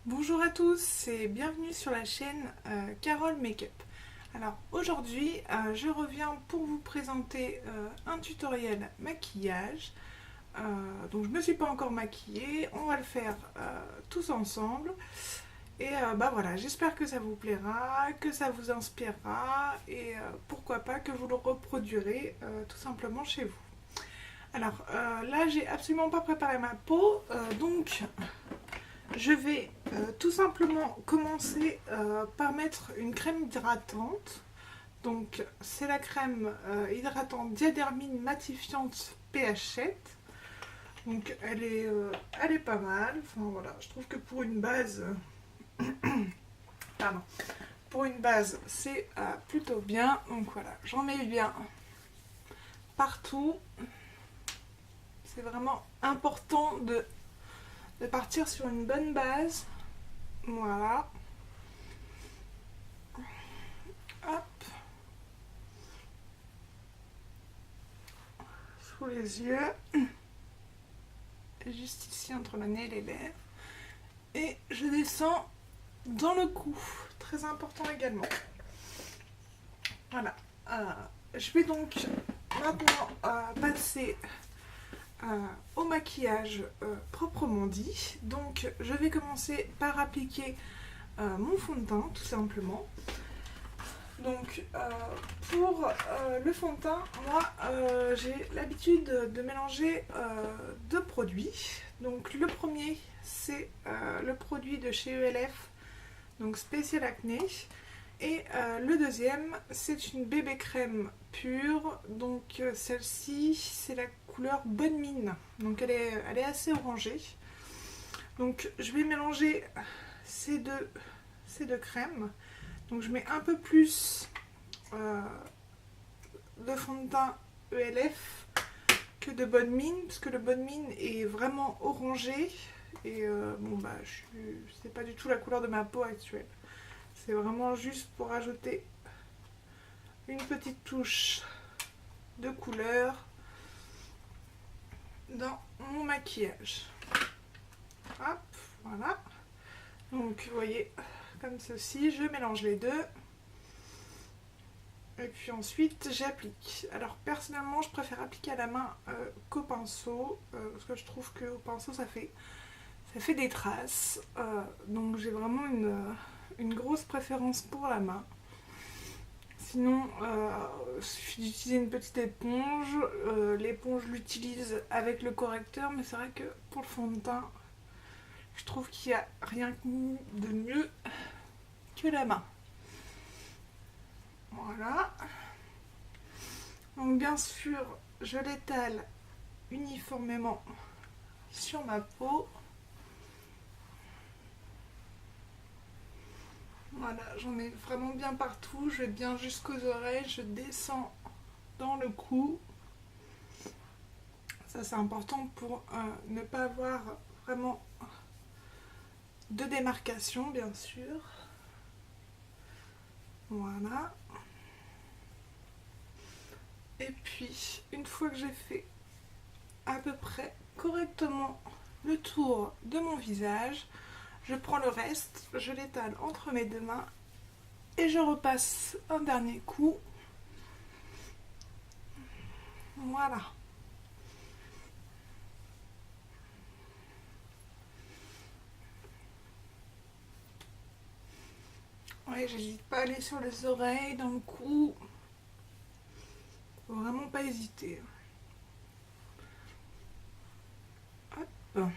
Bonjour à tous et bienvenue sur la chaîne Carole Makeup. Alors aujourd'hui je reviens pour vous présenter un tutoriel maquillage. Donc je ne me suis pas encore maquillée, on va le faire tous ensemble. Et voilà, j'espère que ça vous plaira, que ça vous inspirera et pourquoi pas que vous le reproduirez tout simplement chez vous. Alors là j'ai absolument pas préparé ma peau, donc je vais tout simplement commencer par mettre une crème hydratante. Donc c'est la crème hydratante Diadermine matifiante pH 7. Donc elle est pas mal. Enfin voilà, je trouve que pour une base, pardon, pour une base c'est plutôt bien. Donc voilà, j'en mets bien partout. C'est vraiment important de partir sur une bonne base. Voilà. Hop. Sous les yeux. Juste ici entre le nez et les lèvres. Et je descends dans le cou. Très important également. Voilà. Je vais donc maintenant passer au maquillage proprement dit. Donc je vais commencer par appliquer mon fond de teint tout simplement. Donc pour le fond de teint, moi j'ai l'habitude de mélanger deux produits. Donc le premier c'est le produit de chez ELF, donc Spécial Acné. Et le deuxième c'est une bébé crème pure, donc celle-ci c'est la couleur Bonne Mine, donc elle est assez orangée. Donc je vais mélanger ces deux crèmes. Donc je mets un peu plus de fond de teint ELF que de Bonne Mine, parce que le Bonne Mine est vraiment orangé et c'est pas du tout la couleur de ma peau actuelle. C'est vraiment juste pour ajouter une petite touche de couleur dans mon maquillage. Hop, voilà. Donc vous voyez, comme ceci, je mélange les deux. Et puis ensuite j'applique. Alors personnellement je préfère appliquer à la main qu'au pinceau, parce que je trouve qu'au pinceau ça fait des traces. Donc j'ai vraiment une grosse préférence pour la main. Sinon il suffit d'utiliser une petite éponge. L'éponge je l'utilise avec le correcteur, mais c'est vrai que pour le fond de teint je trouve qu'il n'y a rien de mieux que la main. Voilà. Donc bien sûr, je l'étale uniformément sur ma peau. Voilà, j'en mets vraiment bien partout. Je vais bien jusqu'aux oreilles. Je descends dans le cou. Ça c'est important pour ne pas avoir vraiment de démarcation, bien sûr. Voilà. Et puis, une fois que j'ai fait à peu près correctement le tour de mon visage, je prends le reste, je l'étale entre mes deux mains et je repasse un dernier coup. Voilà. Ouais, j'hésite pas à aller sur les oreilles, dans le cou. Faut vraiment pas hésiter. Hop.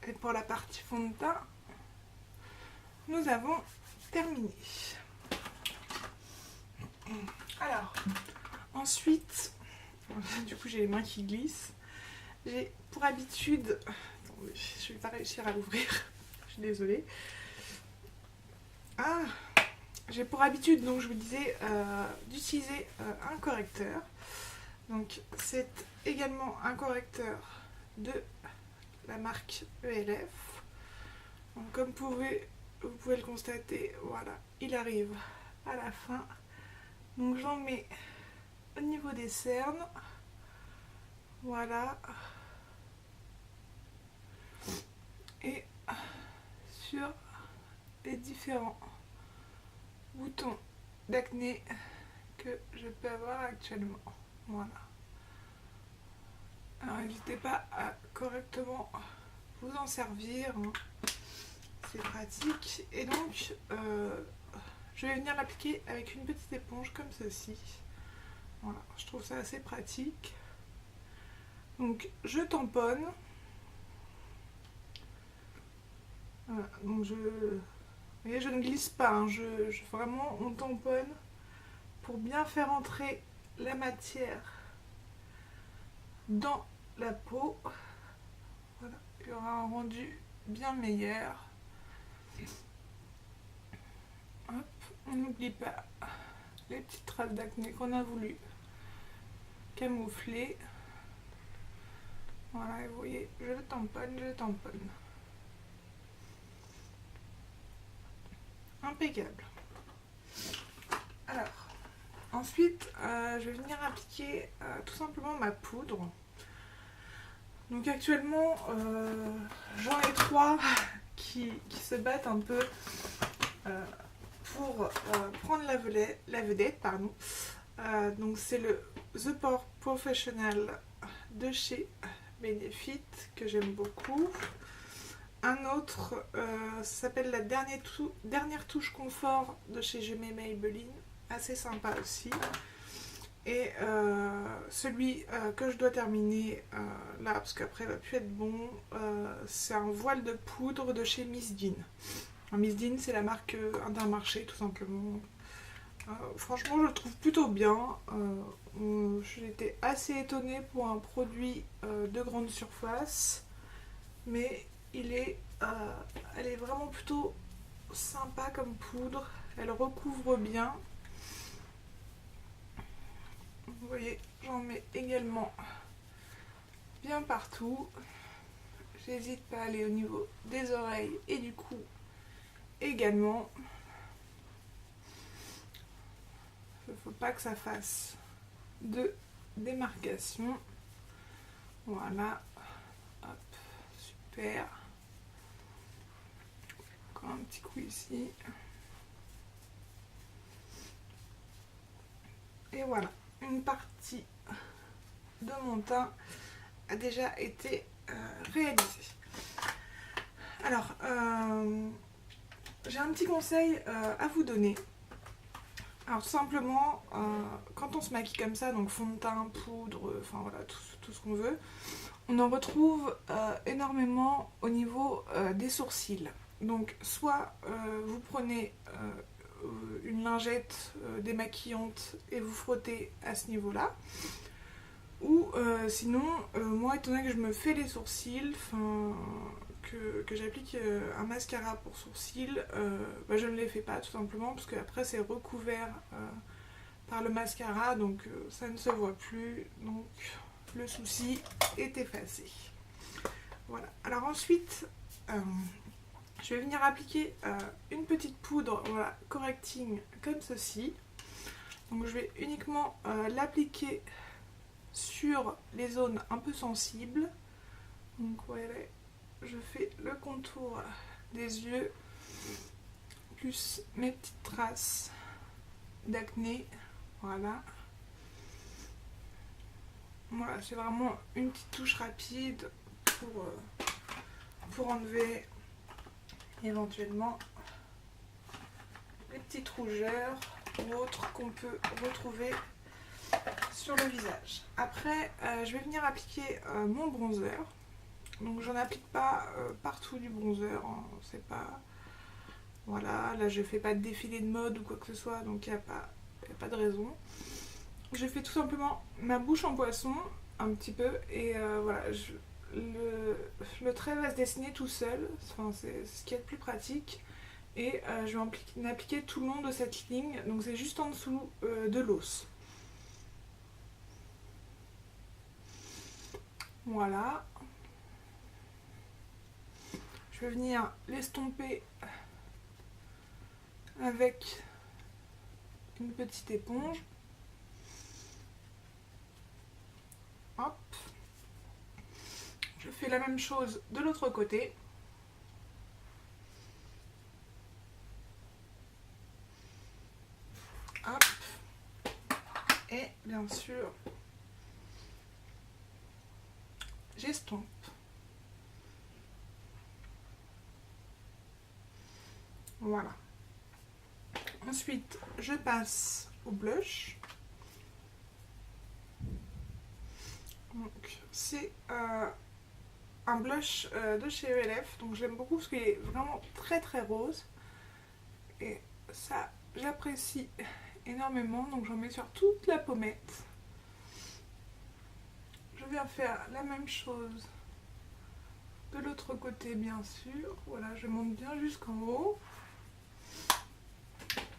Et pour la partie fond de teint, nous avons terminé. Alors, ensuite, du coup j'ai les mains qui glissent. J'ai pour habitude, attendez, je vais pas réussir à l'ouvrir, je suis désolée. J'ai pour habitude, donc je vous disais, d'utiliser un correcteur. Donc c'est également un correcteur de la marque ELF. Donc, comme vous pouvez le constater, voilà, il arrive à la fin Donc j'en mets au niveau des cernes, voilà, et sur les différents boutons d'acné que je peux avoir actuellement. Voilà. Alors n'hésitez pas à correctement vous en servir, hein. C'est pratique. Et donc je vais venir l'appliquer avec une petite éponge comme ceci. Voilà, je trouve ça assez pratique. Donc je tamponne. Voilà, donc vous voyez, je ne glisse pas, hein. Vraiment on tamponne pour bien faire entrer la matière dans la peau. Voilà, il y aura un rendu bien meilleur. Hop, on n'oublie pas les petites traces d'acné qu'on a voulu camoufler. Voilà, et vous voyez, je tamponne, je tamponne. Impeccable. Alors, ensuite, je vais venir appliquer tout simplement ma poudre. Donc actuellement, j'en ai 3 qui se battent un peu pour prendre la vedette, pardon. Donc c'est le The Pore Professional de chez Benefit que j'aime beaucoup. Un autre s'appelle la dernière touche confort de chez Maybelline, assez sympa aussi. Et celui que je dois terminer là, parce qu'après il va plus être bon, c'est un voile de poudre de chez Miss Dean. Miss Dean, c'est la marque Intermarché tout simplement. Franchement, je le trouve plutôt bien. J'étais assez étonnée pour un produit de grande surface, mais elle est vraiment plutôt sympa comme poudre. Elle recouvre bien. Vous voyez, j'en mets également bien partout. J'hésite pas à aller au niveau des oreilles et du cou également. Il ne faut pas que ça fasse de démarcation. Voilà. Hop, super. Encore un petit coup ici. Et voilà, une partie de mon teint a déjà été réalisée. Alors, j'ai un petit conseil à vous donner. Alors tout simplement, quand on se maquille comme ça, donc fond de teint, poudre, enfin voilà, tout ce qu'on veut, on en retrouve énormément au niveau des sourcils. Donc soit vous prenez une lingette démaquillante et vous frottez à ce niveau-là, ou sinon, moi étant donné que je me fais les sourcils, que j'applique un mascara pour sourcils, je ne les fais pas tout simplement parce que après c'est recouvert par le mascara, donc ça ne se voit plus, donc le souci est effacé. Voilà. Alors ensuite, je vais venir appliquer une petite poudre, voilà, correcting comme ceci. Donc je vais uniquement l'appliquer sur les zones un peu sensibles. Donc voilà, je fais le contour des yeux, plus mes petites traces d'acné. Voilà. Voilà, c'est vraiment une petite touche rapide pour enlever éventuellement les petites rougeurs ou autres qu'on peut retrouver sur le visage. Après, je vais venir appliquer mon bronzer. Donc j'en applique pas partout du bronzer, hein. C'est pas... Voilà, là je fais pas de défilé de mode ou quoi que ce soit, donc il n'y a pas de raison. Je fais tout simplement ma bouche en poisson, un petit peu, et voilà, le trait va se dessiner tout seul, enfin, c'est ce qui est le plus pratique. Et je vais m'appliquer tout le long de cette ligne, donc c'est juste en dessous de l'os. Voilà. Je vais venir l'estomper avec une petite éponge. Hop. Je fais la même chose de l'autre côté. Hop. Et bien sûr, j'estompe. Voilà. Ensuite, je passe au blush. Donc, c'est un blush de chez ELF. Donc, j'aime beaucoup parce qu'il est vraiment très très rose. Et ça, j'apprécie énormément. Donc, j'en mets sur toute la pommette. Je viens faire la même chose de l'autre côté, bien sûr. Voilà, je monte bien jusqu'en haut.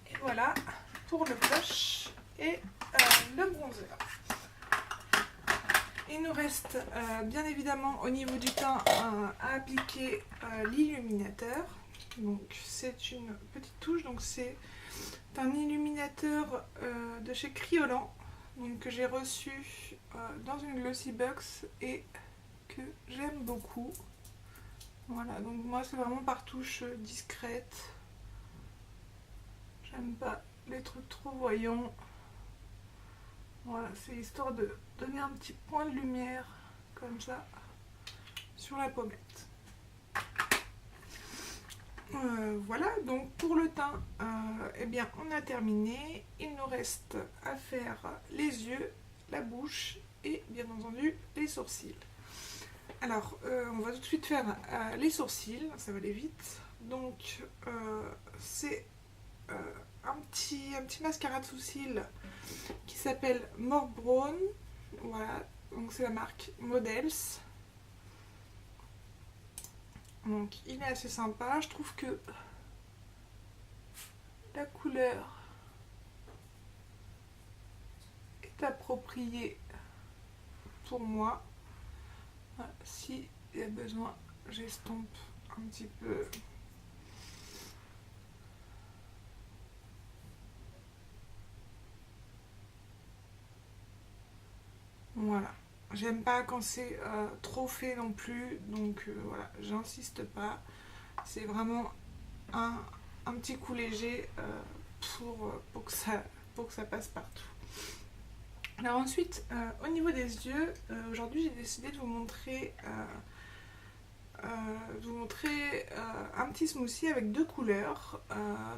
Et voilà pour le blush et le bronzer. Il nous reste bien évidemment au niveau du teint à appliquer l'illuminateur. Donc c'est une petite touche, donc c'est un illuminateur de chez Kryolan, donc que j'ai reçu dans une glossy box et que j'aime beaucoup. Voilà, donc moi c'est vraiment par touche discrète. J'aime pas les trucs trop voyants. Voilà, c'est histoire de donner un petit point de lumière comme ça sur la pommette. Voilà, donc pour le teint, eh bien on a terminé. Il nous reste à faire les yeux, la bouche et bien entendu les sourcils. Alors on va tout de suite faire les sourcils, ça va aller vite. Donc c'est un petit mascara de sourcils qui s'appelle More Brown. Voilà, donc c'est la marque Models. Donc il est assez sympa, je trouve que la couleur est appropriée pour moi. Voilà, si il y a besoin, j'estompe un petit peu. Voilà, j'aime pas quand c'est trop fait non plus, donc voilà, j'insiste pas. C'est vraiment un petit coup léger pour que ça passe partout. Alors ensuite, au niveau des yeux, aujourd'hui j'ai décidé de vous montrer, un petit smoothie avec deux couleurs.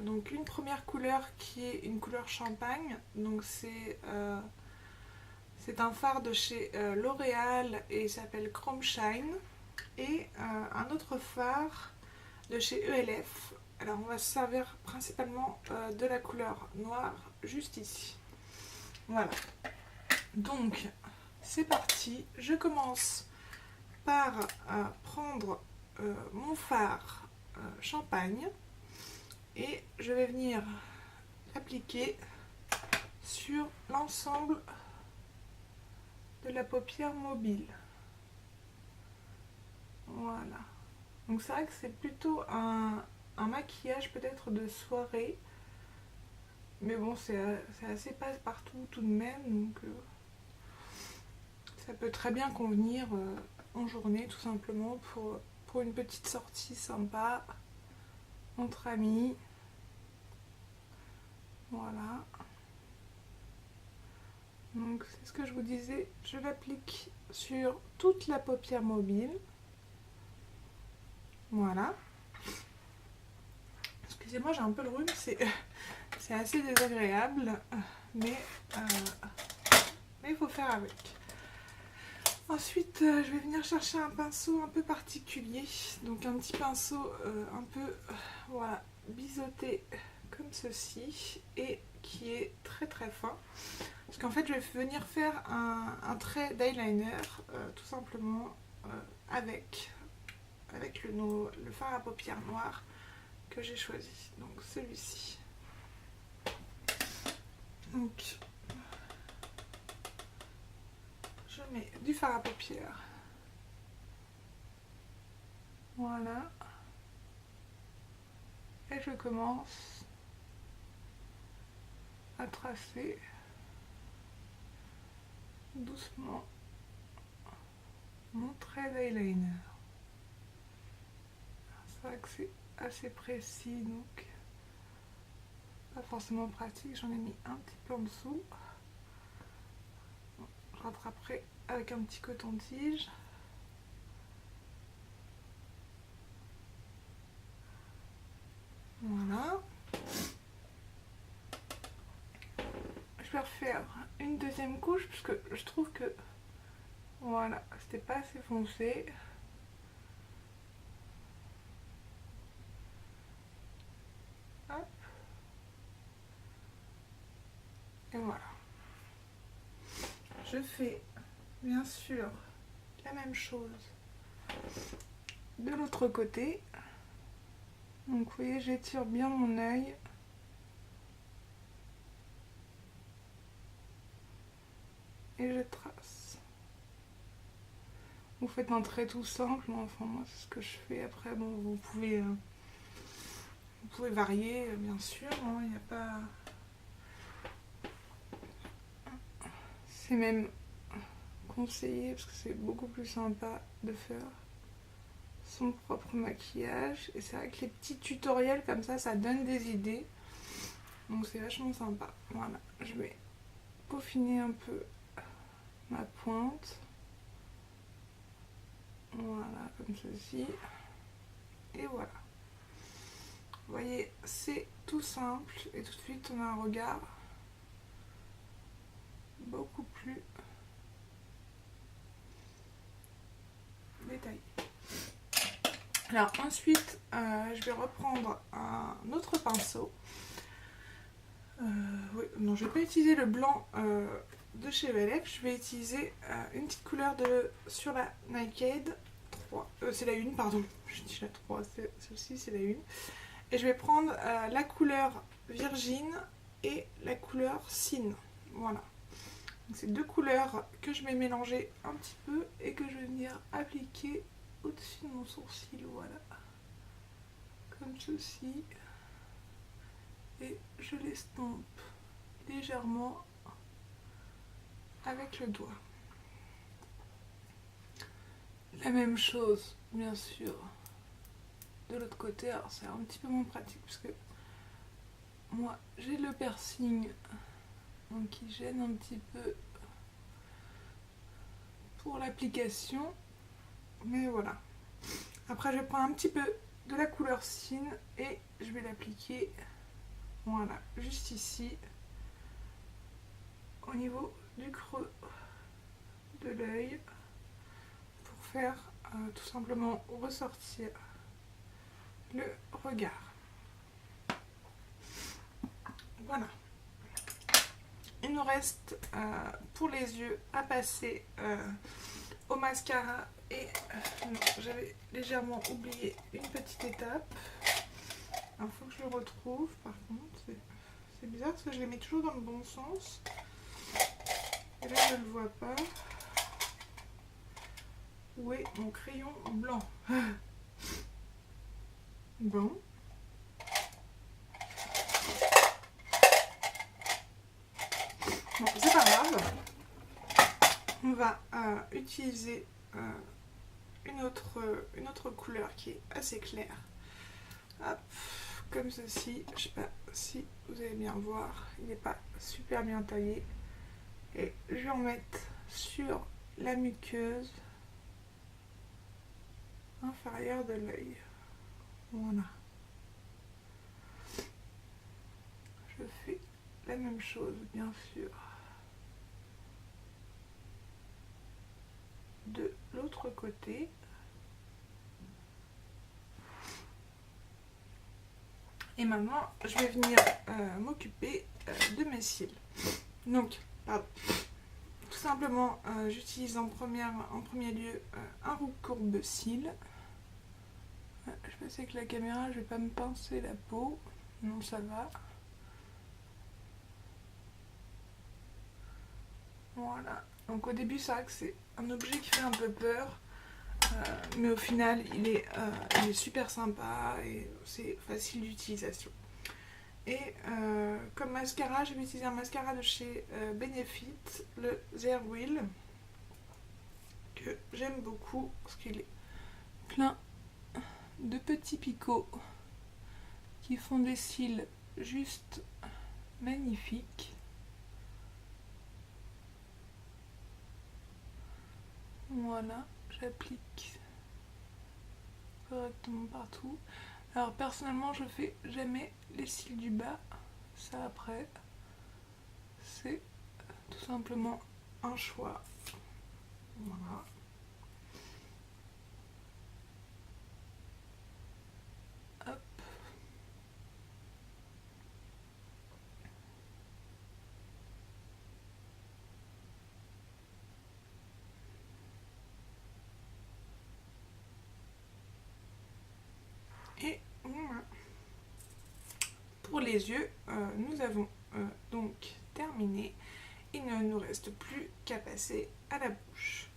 Donc une première couleur qui est une couleur champagne, donc c'est un fard de chez L'Oréal et il s'appelle Chrome Shine. Et un autre fard de chez ELF. Alors on va se servir principalement de la couleur noire juste ici. Voilà. Donc c'est parti. Je commence par prendre mon fard champagne et je vais venir l'appliquer sur l'ensemble de la paupière mobile. Voilà. Donc c'est vrai que c'est plutôt un maquillage peut-être de soirée. Mais bon, c'est assez passe-partout tout de même. Donc ça peut très bien convenir en journée tout simplement pour une petite sortie sympa entre amis. Voilà. Donc c'est ce que je vous disais. Je l'applique sur toute la paupière mobile. Voilà. Excusez-moi, j'ai un peu le rhume, c'est assez désagréable, mais il faut faire avec. Ensuite, je vais venir chercher un pinceau un peu particulier, donc un petit pinceau un peu voilà, biseauté comme ceci, et qui est très très fin. Parce qu'en fait, je vais venir faire un trait d'eyeliner, tout simplement avec le fard à paupières noir que j'ai choisi, donc celui-ci. Donc je mets du fard à paupières, voilà, et je commence à tracer doucement mon trait d'eyeliner. C'est vrai que c'est assez précis, donc pas forcément pratique. J'en ai mis un petit peu en dessous. Je rattraperai avec un petit coton-tige. Voilà. Je vais refaire une deuxième couche parce que je trouve que voilà, c'était pas assez foncé. Hop. Et voilà. Je fais bien sûr la même chose de l'autre côté. Donc vous voyez, j'étire bien mon œil. Et je trace. Vous faites un trait tout simple, mais enfin moi c'est ce que je fais. Après bon, vous pouvez varier bien sûr, hein, il n'y a pas... C'est même conseillé parce que c'est beaucoup plus sympa de faire son propre maquillage. Et c'est vrai que les petits tutoriels comme ça donne des idées. Donc c'est vachement sympa. Voilà, je vais peaufiner un peu ma pointe. Voilà, comme ceci. Et voilà. Vous voyez, c'est tout simple. Et tout de suite, on a un regard beaucoup plus détaillé. Alors ensuite, je vais reprendre un autre pinceau. Oui, non, je ne vais pas utiliser le blanc de chez Velep. Je vais utiliser une petite couleur sur la Naked 3. C'est la 1, pardon. Je dis la 3, celle-ci c'est la 1. Et je vais prendre la couleur Virgin et la couleur Sin. Voilà. C'est deux couleurs que je vais mélanger un petit peu et que je vais venir appliquer au-dessus de mon sourcil. Voilà. Comme ceci. Et je l'estompe légèrement avec le doigt. La même chose, bien sûr, de l'autre côté. Alors c'est un petit peu moins pratique parce que moi j'ai le piercing, donc qui gêne un petit peu pour l'application. Mais voilà. Après je prends un petit peu de la couleur Sin et je vais l'appliquer, voilà, juste ici, au niveau du creux de l'œil, pour faire tout simplement ressortir le regard. Voilà. Il nous reste pour les yeux à passer au mascara et non, j'avais légèrement oublié une petite étape. Il faut que je le retrouve par contre. C'est bizarre parce que je les mets toujours dans le bon sens. Et là je ne le vois pas. Où est mon crayon blanc? Bon. Bon, c'est pas grave. On va utiliser une autre couleur qui est assez claire. Hop, comme ceci. Je sais pas si vous allez bien voir. Il n'est pas super bien taillé. Et je vais en mettre sur la muqueuse inférieure de l'œil. Voilà. Je fais la même chose, bien sûr, de l'autre côté. Et maintenant, je vais venir m'occuper de mes cils. Donc, pardon. Tout simplement, j'utilise en premier lieu un roux courbe cils. Je pense avec la caméra, je vais pas me pincer la peau. Non, ça va. Voilà. Donc au début, c'est vrai que c'est un objet qui fait un peu peur. Mais au final, il est super sympa et c'est facile d'utilisation. Et comme mascara, je vais utiliser un mascara de chez Benefit, le There Will, que j'aime beaucoup parce qu'il est plein de petits picots qui font des cils juste magnifiques. Voilà, j'applique correctement partout. Alors personnellement, je fais jamais les cils du bas. Ça après, c'est tout simplement un choix. Voilà. Hop. Et voilà. Pour les yeux, nous avons donc terminé. Il ne nous reste plus qu'à passer à la bouche.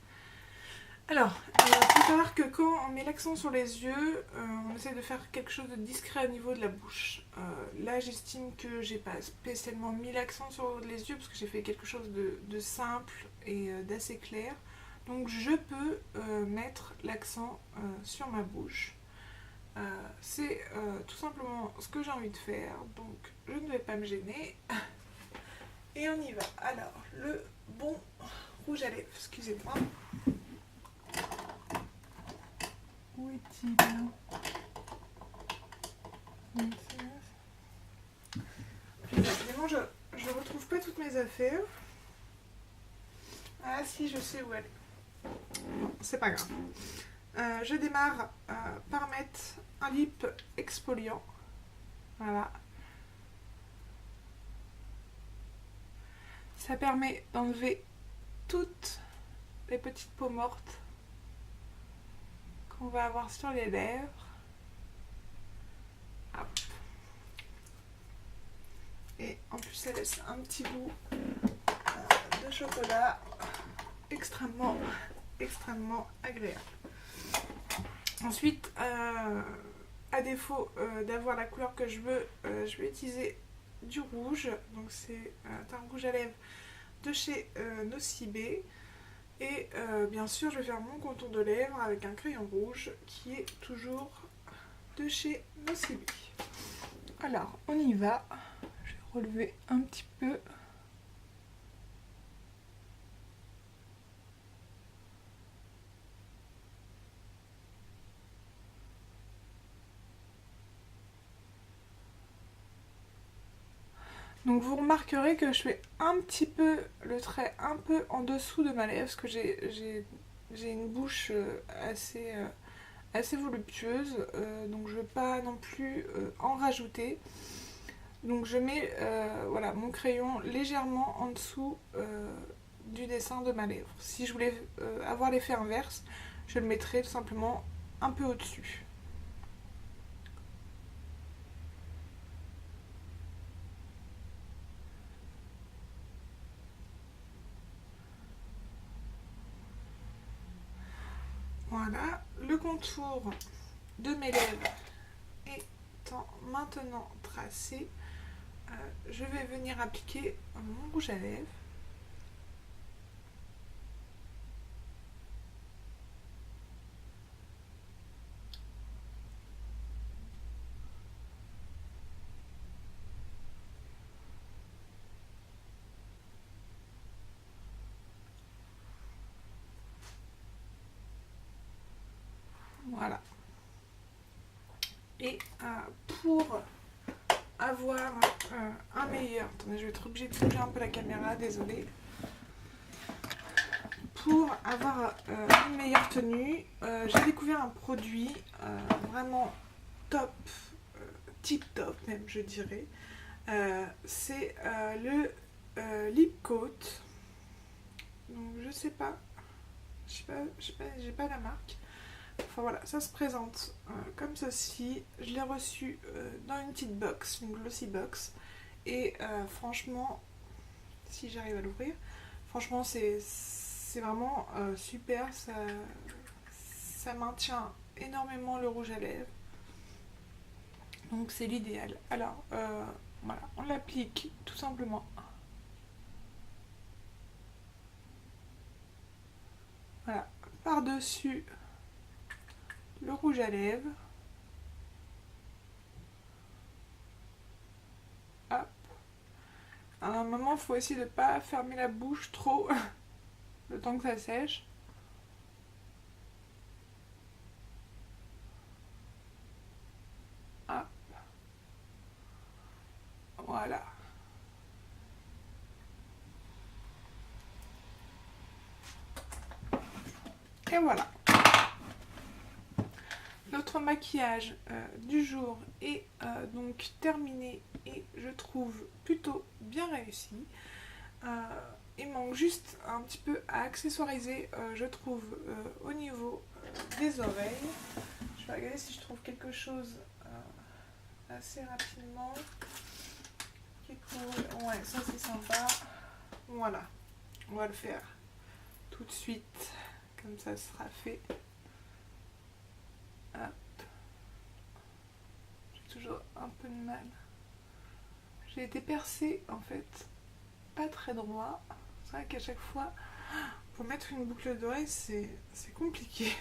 Alors, il faut savoir que quand on met l'accent sur les yeux, on essaie de faire quelque chose de discret au niveau de la bouche. Là, j'estime que j'ai pas spécialement mis l'accent sur les yeux parce que j'ai fait quelque chose de simple et d'assez clair. Donc, je peux mettre l'accent sur ma bouche. C'est tout simplement ce que j'ai envie de faire, donc je ne vais pas me gêner. Et on y va. Alors, le bon rouge à lèvres, excusez-moi. Où est-il? Évidemment, je retrouve pas toutes mes affaires. Ah si, je sais où elle est. Bon, c'est pas grave. Je démarre par mettre un lip exfoliant. Voilà. Ça permet d'enlever toutes les petites peaux mortes qu'on va avoir sur les lèvres. Hop. Et en plus, ça laisse un petit goût de chocolat extrêmement agréable. Ensuite, à défaut d'avoir la couleur que je veux, je vais utiliser du rouge. Donc c'est un rouge à lèvres de chez Nocibé. Et bien sûr, je vais faire mon contour de lèvres avec un crayon rouge qui est toujours de chez Nocibé. Alors, on y va. Je vais relever un petit peu. Donc vous remarquerez que je fais un petit peu le trait un peu en dessous de ma lèvre parce que j'ai une bouche assez voluptueuse, donc je ne veux pas non plus en rajouter. Donc je mets voilà, mon crayon légèrement en dessous du dessin de ma lèvre. Si je voulais avoir l'effet inverse, je le mettrais tout simplement un peu au-dessus. Voilà, le contour de mes lèvres étant maintenant tracé, je vais venir appliquer mon rouge à lèvres. Voilà. Et pour avoir un meilleur... Attendez, je vais être obligée de bouger un peu la caméra, désolée. Pour avoir une meilleure tenue, j'ai découvert un produit vraiment top, tip top même, je dirais. C'est le Lip Coat. Donc je sais pas, j'ai pas la marque. Enfin voilà, ça se présente comme ceci. Je l'ai reçu dans une petite box, une glossy box. Et franchement, si j'arrive à l'ouvrir, franchement c'est vraiment super. Ça maintient énormément le rouge à lèvres. Donc c'est l'idéal. Alors, Voilà, on l'applique tout simplement. Voilà, par-dessus le rouge à lèvres. Hop. À un moment, il faut essayer de ne pas fermer la bouche trop le temps que ça sèche. Hop. Voilà. Et voilà. Notre maquillage du jour est donc terminé et je trouve plutôt bien réussi. Il manque juste un petit peu à accessoiriser, je trouve, au niveau des oreilles. Je vais regarder si je trouve quelque chose assez rapidement qui pourrait... Ouais, ça c'est sympa. Voilà, on va le faire tout de suite, comme ça sera fait. Hop. J'ai toujours un peu de mal. J'ai été percée en fait, pas très droit. C'est vrai qu'à chaque fois, pour mettre une boucle d'oreille, c'est compliqué.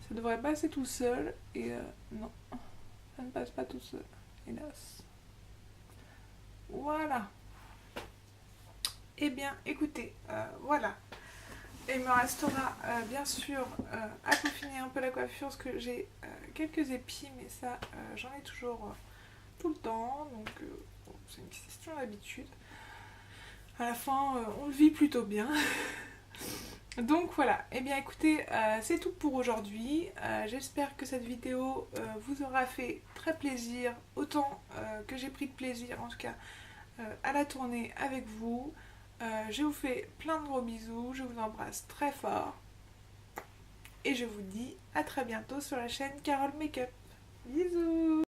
Ça devrait passer tout seul et non, ça ne passe pas tout seul, hélas. Voilà. Eh bien, écoutez, voilà. Il me restera bien sûr à peaufiner un peu la coiffure parce que j'ai quelques épis, mais ça j'en ai toujours tout le temps, donc bon, c'est une question d'habitude. À la fin, on le vit plutôt bien. Donc voilà, eh bien écoutez, c'est tout pour aujourd'hui. J'espère que cette vidéo vous aura fait très plaisir, autant que j'ai pris de plaisir en tout cas à la tourner avec vous. Je vous fais plein de gros bisous, je vous embrasse très fort et je vous dis à très bientôt sur la chaîne Carole Makeup. Bisous!